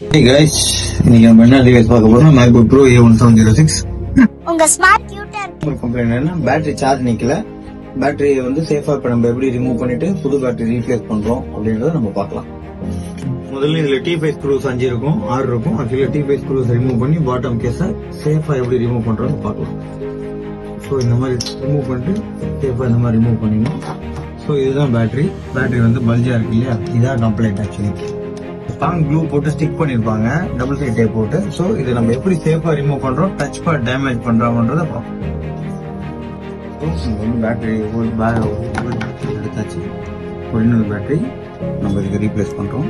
Hey guys, இன்னைக்கு நம்ம என்ன டிவைஸ் பார்க்க போறோம்? MacBook Pro A1706. உங்க ஸ்மார்ட் கியூட்டா இருக்கு. ஒரு கம்ப்ளைண்ட் என்ன, பேட்டரி சார்ஜ் நிக்கல. பேட்டரியை வந்து சேஃபா இப்ப நம்ம எப்படி ரிமூவ் பண்ணிட்டு புது பேட்டரி ரீப்ளேஸ் பண்றோம் அப்படின்றத நம்ம பார்க்கலாம். முதல்ல இதுல T5 ஸ்க்ரூஸ் 5 இருக்கும், 6 இருக்கும். அதுல T5 ஸ்க்ரூஸ் ரிமூவ் பண்ணி பாட்டம் கேஸ சேஃபா எப்படி ரிமூவ் பண்றோம்னு பார்க்கலாம். ஸோ இந்த மாதிரி ரிமூவ் பண்ணிட்டு சேஃபா இந்த மாதிரி ரிமூவ் பண்ணிடணும். ஸோ இதுதான் பேட்டரி வந்து பல்ஜா இருக்கு இல்லையா, இதான் கம்ப்ளைண்ட் ஆக்சுவலி. ஸ்ட்ராங் க்ளூ போட்டு ஸ்டிக் பண்ணிருப்பாங்க, டபுள் சைட் டேப் போட்டு. சோ இது நம்ம எப்படி சேஃபா ரிமூவ் பண்றோம், டச் பேட் டேமேஜ் பண்றோம்ன்றத பார்ப்போம். பேட்டரி ஒரு பேக் எடுத்தாச்சு. ஒரு இன்னொரு பேட்டரி நம்ம இதுக்கு ரீப்ளேஸ் பண்றோம்.